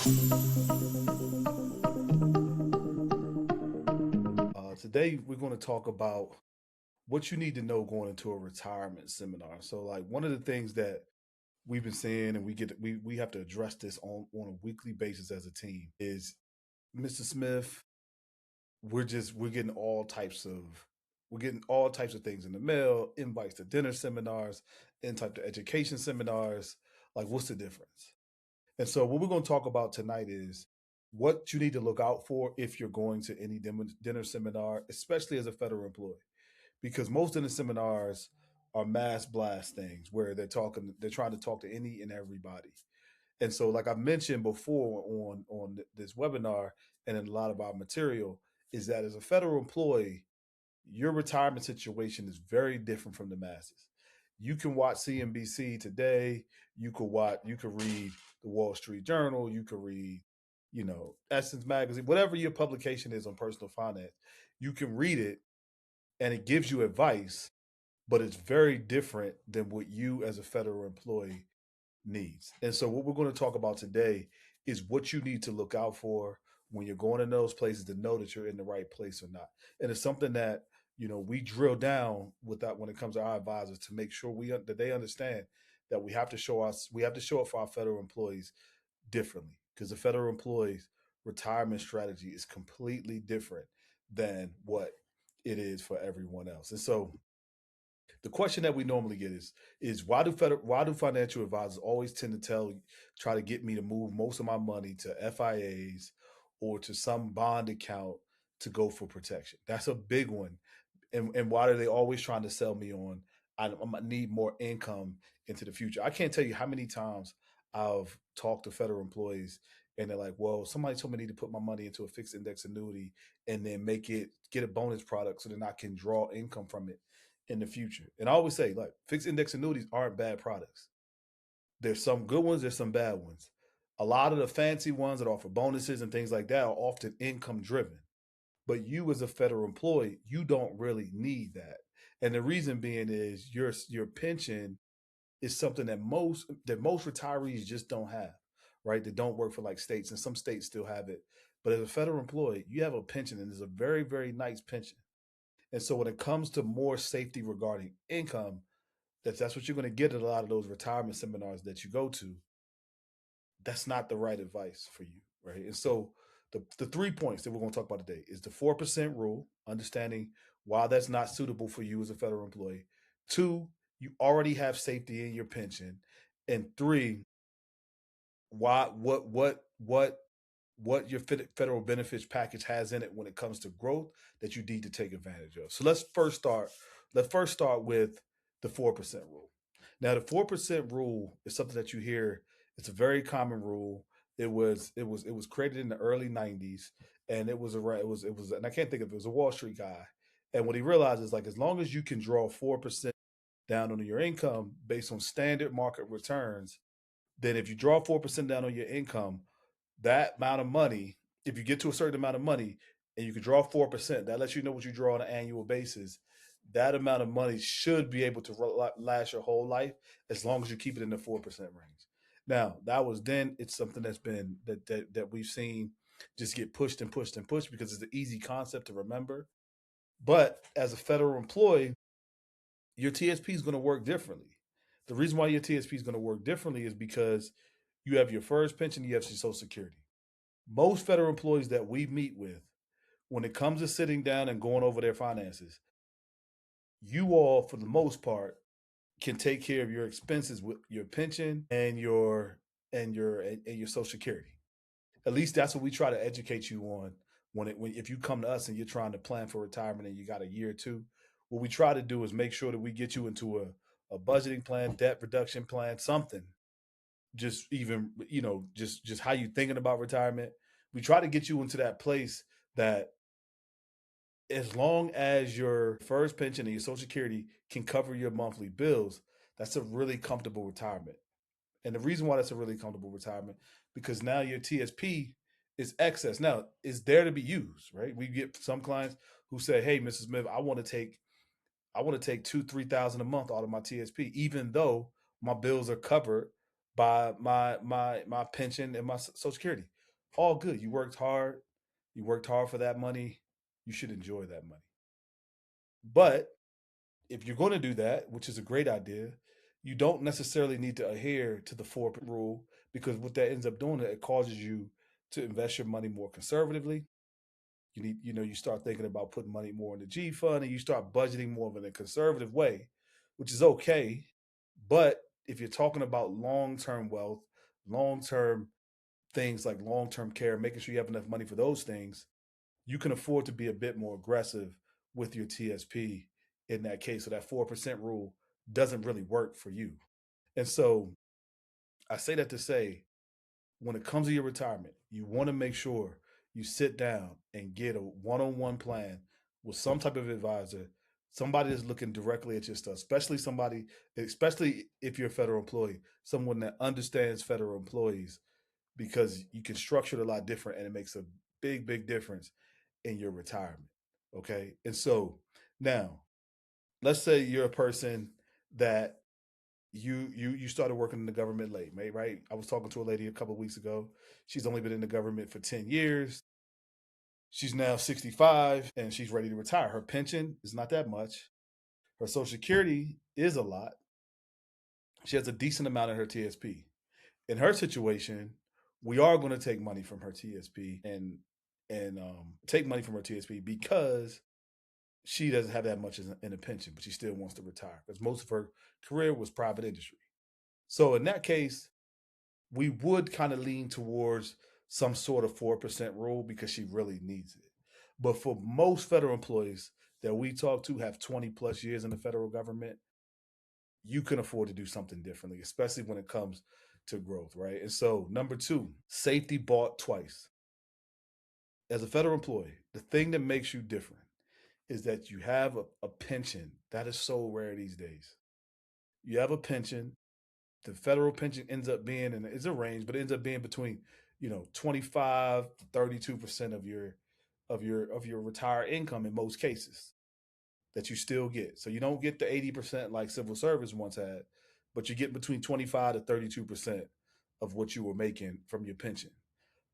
Today we're going to talk about what you need to know going into a retirement seminar. So, like one of the things that we've been seeing, and we have to address this on a weekly basis as a team, is Mr. Smith. We're getting all types of things in the mail, invites to dinner seminars, in type to education seminars. Like, what's the difference? And so, what we're going to talk about tonight is what you need to look out for if you're going to any dinner seminar, especially as a federal employee, because most of the seminars are mass blast things where they're trying to talk to any and everybody. And so, like I mentioned before on this webinar and in a lot of our material, is that as a federal employee, your retirement situation is very different from the masses. You can watch CNBC today. You could read the Wall Street Journal. You could read, Essence Magazine, whatever your publication is on personal finance. You can read it, and it gives you advice, but it's very different than what you as a federal employee needs. And so, what we're going to talk about today is what you need to look out for when you're going in those places to know that you're in the right place or not. And it's something that we drill down with that when it comes to our advisors to make sure that they understand that we have to show up for our federal employees differently, because the federal employees retirement strategy is completely different than what it is for everyone else. And so the question that we normally get is why do financial advisors always tend to try to get me to move most of my money to FIAs or to some bond account to go for protection? That's a big one. And why are they always trying to sell me on I need more income into the future? I can't tell you how many times I've talked to federal employees and they're like, well, somebody told me I need to put my money into a fixed index annuity and then get a bonus product so then I can draw income from it in the future. And I always say, like, fixed index annuities aren't bad products. There's some good ones, there's some bad ones. A lot of the fancy ones that offer bonuses and things like that are often income driven. But you as a federal employee, you don't really need that. And the reason being is your pension is something that most retirees just don't have, right? They don't work for like states, and some states still have it. But as a federal employee, you have a pension, and it's a very, very nice pension. And so when it comes to more safety regarding income, that's what you're going to get at a lot of those retirement seminars that you go to. That's not the right advice for you, right? And so the 3 points that we're going to talk about today is the 4% rule, understanding why that's not suitable for you as a federal employee. Two, you already have safety in your pension. And three, why what your federal benefits package has in it when it comes to growth that you need to take advantage of. So let's first start with the 4% rule. Now the 4% rule is something that you hear. It's a very common rule. It was created in the early 90s, and it was and I can't think of it was a Wall Street guy. And what he realized is, like, as long as you can draw 4% down on your income based on standard market returns, then if you draw 4% down on your income, that amount of money, if you get to a certain amount of money and you can draw 4%, that lets you know what you draw on an annual basis. That amount of money should be able to last your whole life as long as you keep it in the 4% range. Now, that was then. It's something that we've seen just get pushed and pushed and pushed because it's an easy concept to remember. But as a federal employee, your TSP is going to work differently. The reason why your TSP is going to work differently is because you have your FERS pension, you have your Social Security. Most federal employees that we meet with, when it comes to sitting down and going over their finances, you all, for the most part, can take care of your expenses with your pension and your Social Security. At least that's what we try to educate you on when if you come to us and you're trying to plan for retirement and you got a year or two. What we try to do is make sure that we get you into a budgeting plan, debt reduction plan, something. Just even just how you thinking about retirement. We try to get you into that place that as long as your first pension and your Social Security can cover your monthly bills, that's a really comfortable retirement. And the reason why that's a really comfortable retirement, because now your TSP is excess. Now it's there to be used, right? We get some clients who say, "Hey, Mrs. Smith, I want to take 2-3 thousand a month out of my TSP, even though my bills are covered by my pension and my Social Security." all good. You worked hard. You worked hard for that money. You should enjoy that money. But if you're going to do that, which is a great idea, you don't necessarily need to adhere to the 4% rule, because what that ends up doing, it causes you to invest your money more conservatively. You start thinking about putting money more in the G fund, and you start budgeting more of in a conservative way, which is okay. But if you're talking about long-term wealth, long-term things like long-term care, making sure you have enough money for those things, you can afford to be a bit more aggressive with your TSP in that case. So that 4% rule doesn't really work for you. And so I say that to say, when it comes to your retirement, you want to make sure you sit down and get a one-on-one plan with some type of advisor, somebody that's looking directly at your stuff, especially if you're a federal employee, someone that understands federal employees, because you can structure it a lot different and it makes a big, big difference in your retirement. Okay. And so now let's say you're a person that you started working in the government late, right? I was talking to a lady a couple of weeks ago. She's only been in the government for 10 years. She's now 65 and she's ready to retire. Her pension is not that much. Her social security is a lot. She has a decent amount of her TSP. In her situation, we are going to take money from her TSP and take money from her TSP because she doesn't have that much in a pension, but she still wants to retire because most of her career was private industry. So in that case, we would kind of lean towards some sort of 4% rule because she really needs it. But for most federal employees that we talk to have 20 plus years in the federal government, you can afford to do something differently, especially when it comes to growth, right? And so, number two, safety bought twice. As a federal employee, the thing that makes you different is that you have a pension. That is so rare these days. You have a pension. The federal pension ends up being, and it's a range, but it ends up being between 25 to 32% of your retired income in most cases that you still get. So you don't get the 80% like civil service once had, but you get between 25 to 32% of what you were making from your pension.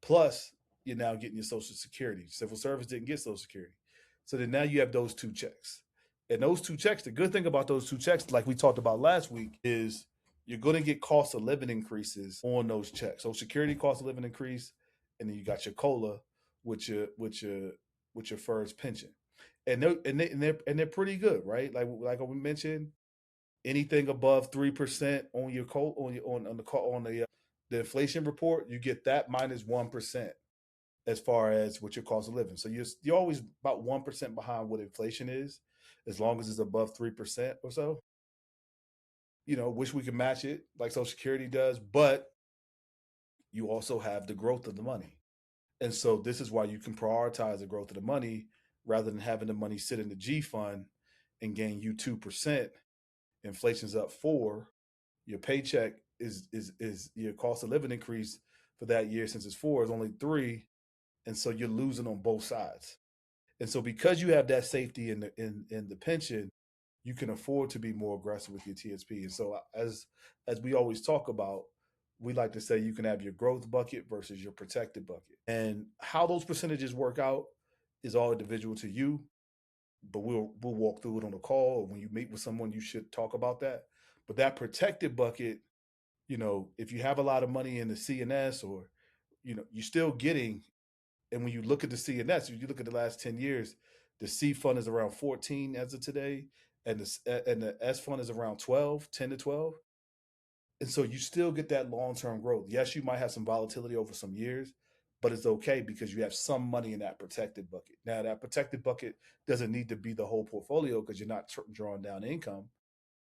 Plus, you're now getting your Social Security. Civil service didn't get Social Security. So then now you have those two checks. And those two checks, the good thing about those two checks, like we talked about last week, is you're going to get cost of living increases on those checks. So security cost of living increase, and then you got your COLA with your FERS pension, and they're pretty good, right? Like we mentioned, anything above 3% on your the inflation report, you get that minus 1% as far as what your cost of living. So you're always about 1% behind what inflation is, as long as it's above 3% or so. Wish we could match it like Social Security does, but you also have the growth of the money. And so this is why you can prioritize the growth of the money rather than having the money sit in the G fund and gain you 2%. Inflation's up 4. Your paycheck is your cost of living increase for that year, since it's 4, is only 3. And so you're losing on both sides. And so because you have that safety in the pension, you can afford to be more aggressive with your TSP. And so as we always talk about, we like to say you can have your growth bucket versus your protected bucket. And how those percentages work out is all individual to you, but we'll walk through it on the call. When you meet with someone, you should talk about that. But that protected bucket, if you have a lot of money in the CNS, or you're still getting, and when you look at the CNS, if you look at the last 10 years, the C fund is around 14 as of today, and the S fund is around 12, 10 to 12. And so you still get that long-term growth. Yes, you might have some volatility over some years, but it's okay because you have some money in that protected bucket. Now, that protected bucket doesn't need to be the whole portfolio because you're not drawing down income,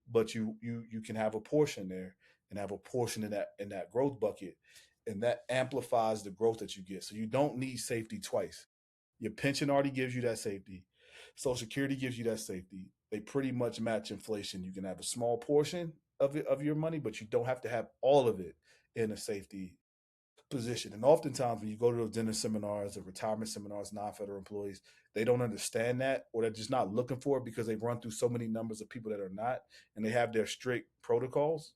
but you can have a portion there and have a portion in that growth bucket, and that amplifies the growth that you get. So you don't need safety twice. Your pension already gives you that safety. Social Security gives you that safety. They pretty much match inflation. You can have a small portion of your money, but you don't have to have all of it in a safety position. And oftentimes when you go to those dinner seminars or retirement seminars, non-federal employees, they don't understand that, or they're just not looking for it because they've run through so many numbers of people that are not, and they have their strict protocols.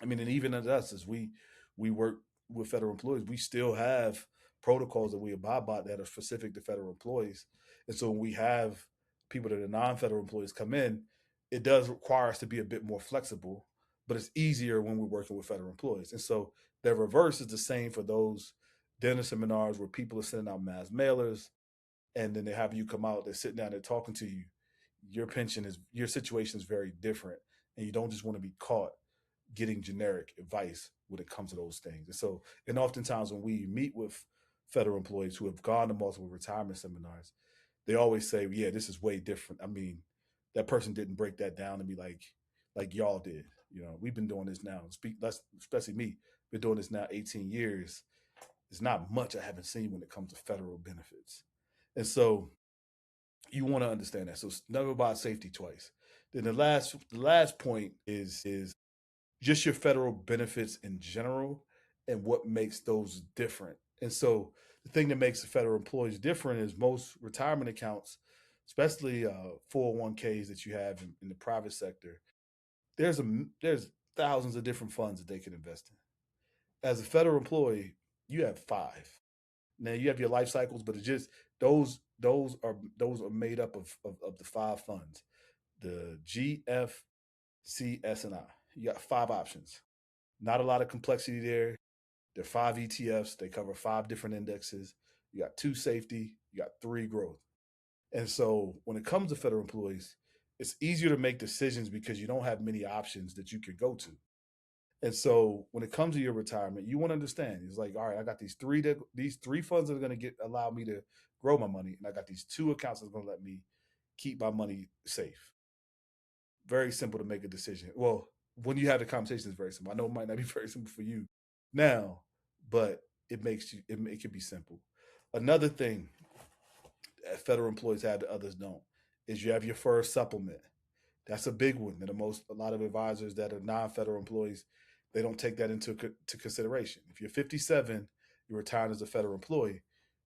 I mean, and even as us, as we work with federal employees, we still have protocols that we abide by that are specific to federal employees. And so when we have people that are non-federal employees come in, it does require us to be a bit more flexible, but it's easier when we're working with federal employees. And so the reverse is the same for those dinner seminars where people are sending out mass mailers, and then they have you come out, they're sitting down, they're talking to you. Your situation is very different, and you don't just want to be caught getting generic advice when it comes to those things. And so, and oftentimes when we meet with federal employees who have gone to multiple retirement seminars, they always say, "Yeah, this is way different. I mean, that person didn't break that down to me like y'all did. You know, we've been doing this now. Especially me, been doing this now 18 years. There's not much I haven't seen when it comes to federal benefits, and so you want to understand that. So never buy safety twice. Then the last point is just your federal benefits in general and what makes those different. And so the thing that makes the federal employees different is most retirement accounts, especially 401ks that you have in the private sector, there's thousands of different funds that they can invest in. As a federal employee, you have five. Now you have your life cycles, but it's just those are made up of the five funds. The G, F, C, S, and I. You got five options. Not a lot of complexity there. There are five ETFs. They cover five different indexes. You got two safety. You got three growth. And so when it comes to federal employees, it's easier to make decisions because you don't have many options that you could go to. And so when it comes to your retirement, you want to understand. It's like, all right, I got these three funds that are going to get allow me to grow my money, and I got these two accounts that's going to let me keep my money safe. Very simple to make a decision. Well, when you have the conversation, it's very simple. I know it might not be very simple for you now, but it can be simple. Another thing that federal employees have that others don't is you have your FERS supplement. That's a big one. That a lot of advisors that are non-federal employees, they don't take that into to consideration. If you're 57, you're retired as a federal employee,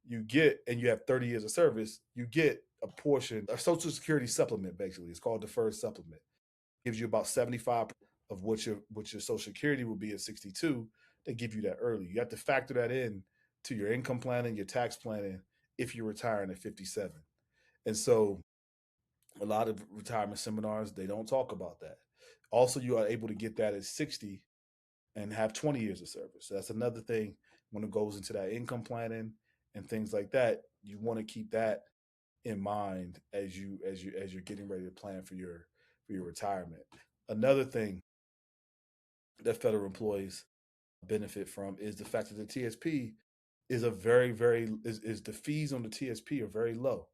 you get and you have 30 years of service, you get a portion, a Social Security supplement. Basically, it's called the FERS supplement. Gives you about 75 of what your Social Security will be at 62. They give you that early. You have to factor that in to your income planning, your tax planning, if you're retiring at 57. And so a lot of retirement seminars, they don't talk about that. Also, you are able to get that at 60 and have 20 years of service. So that's another thing when it goes into that income planning and things like that. You want to keep that in mind as you're getting ready to plan for your retirement. Another thing that federal employees benefit from is the fact that the TSP is a very very is the fees on the TSP are very low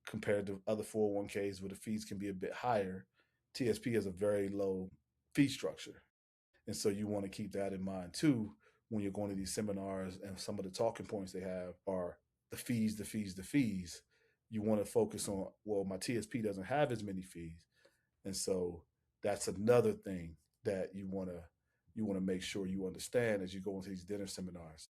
compared to other 401ks where the fees can be a bit higher. TSP has a very low fee structure. And so you want to keep that in mind too when you're going to these seminars, and some of the talking points they have are the fees, the fees, the fees. You want to focus on, well, my TSP doesn't have as many fees. And so that's another thing that you want to make sure you understand as you go into these dinner seminars.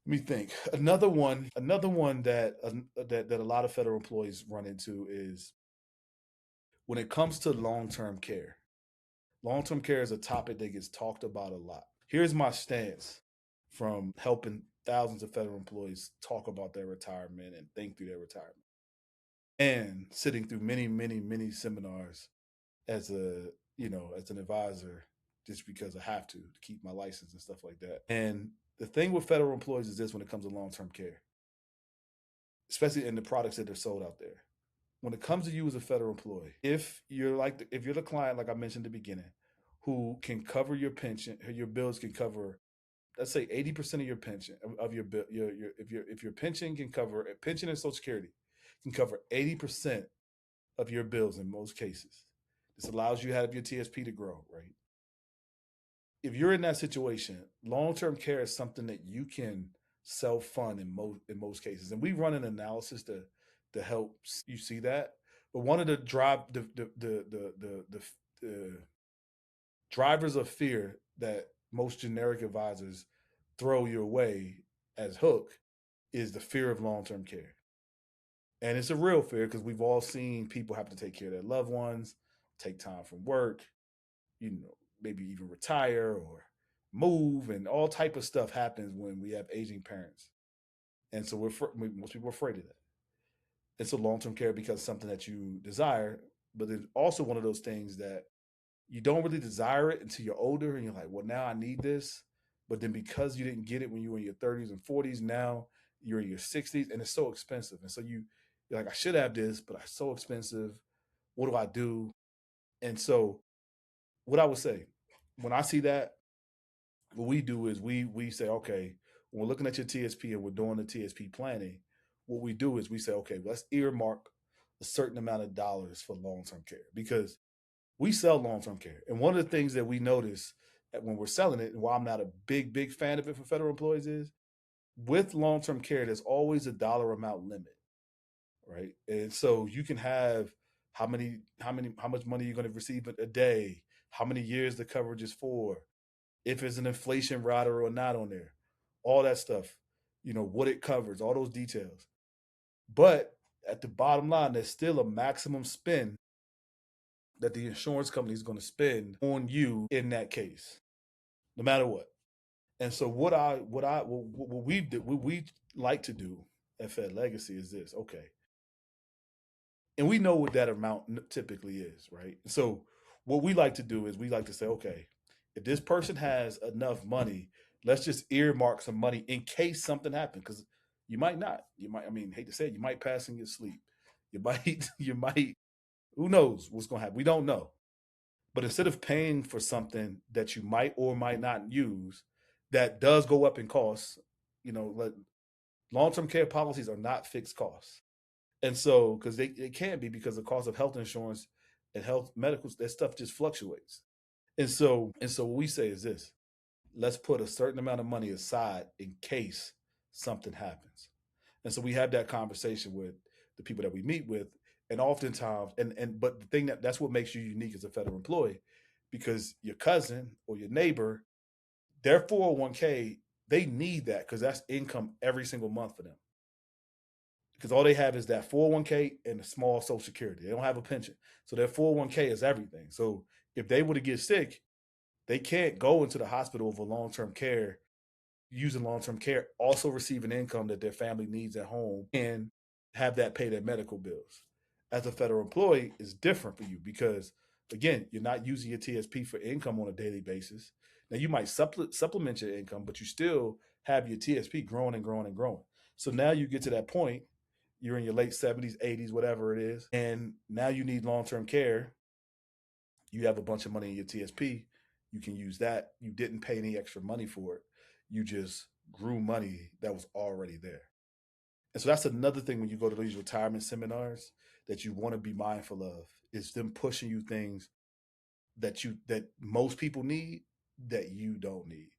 Let me think. Another one that a lot of federal employees run into is when it comes to long-term care. Long-term care is a topic that gets talked about a lot. Here's my stance from helping thousands of federal employees talk about their retirement and think through their retirement, and sitting through many, many, many seminars as as an advisor, just because I have to keep my license and stuff like that. And the thing with federal employees is this: when it comes to long-term care, especially in the products that are sold out there, when it comes to you as a federal employee, if you're the client, like I mentioned at the beginning, who can cover your pension, your bills can cover, let's say 80% of your pension of your bill, if your pension can cover pension and Social Security can cover 80% of your bills in most cases. This allows you to have your TSP to grow, right? If you're in that situation, long-term care is something that you can self-fund in most cases. And we run an analysis to help you see that. But one of the drivers of fear that most generic advisors throw your way as hook is the fear of long-term care. And it's a real fear because we've all seen people have to take care of their loved ones, take time from work, maybe even retire or move, and all type of stuff happens when we have aging parents. And so most people are afraid of that. It's a long term care because it's something that you desire, but it's also one of those things that you don't really desire it until you're older and you're like, well, now I need this. But then because you didn't get it when you were in your 30s and 40s, now you're in your 60s and it's so expensive. And so you're like, I should have this, but it's so expensive. What do I do? And so what I would say, when I see that, what we do is we say, okay, when we're looking at your TSP and we're doing the TSP planning, what we do is we say, okay, let's earmark a certain amount of dollars for long-term care because we sell long-term care. And one of the things that we notice when we're selling it, and why I'm not a big fan of it for federal employees is with long-term care, there's always a dollar amount limit, right? And so you can have how much money you're going to receive a day, how many years the coverage is for, if it's an inflation rider or not on there, all that stuff, what it covers, all those details. But at the bottom line, there's still a maximum spend that the insurance company is going to spend on you in that case, no matter what. And so what we like to do at Fed Legacy is this. Okay, and we know what that amount typically is, right? So what we like to do is we like to say, okay, if this person has enough money, let's just earmark some money in case something happens. Because you might not. You might, I mean, hate to say it, you might pass in your sleep. You might, you might, who knows what's gonna happen? We don't know. But instead of paying for something that you might or might not use, that does go up in costs, like long-term care policies are not fixed costs. And so, because it can be because the cost of health insurance and health medicals, that stuff just fluctuates. And so what we say is this: let's put a certain amount of money aside in case something happens. And so we have that conversation with the people that we meet with, and oftentimes, and but the thing that's what makes you unique as a federal employee, because your cousin or your neighbor, their 401k, they need that because that's income every single month for them because all they have is that 401k and a small social security. They don't have a pension. So their 401k is everything. So if they were to get sick, they can't go into the hospital for long term care, using long term care, also receive an income that their family needs at home and have that pay their medical bills. As a federal employee, it's different for you because, again, you're not using your TSP for income on a daily basis. Now, you might supplement your income, but you still have your TSP growing and growing and growing. So now you get to that point, you're in your late 70s, 80s, whatever it is, and now you need long term care. You have a bunch of money in your TSP. You can use that. You didn't pay any extra money for it. You just grew money that was already there. And so that's another thing when you go to these retirement seminars that you want to be mindful of is them pushing you things that most people need that you don't need.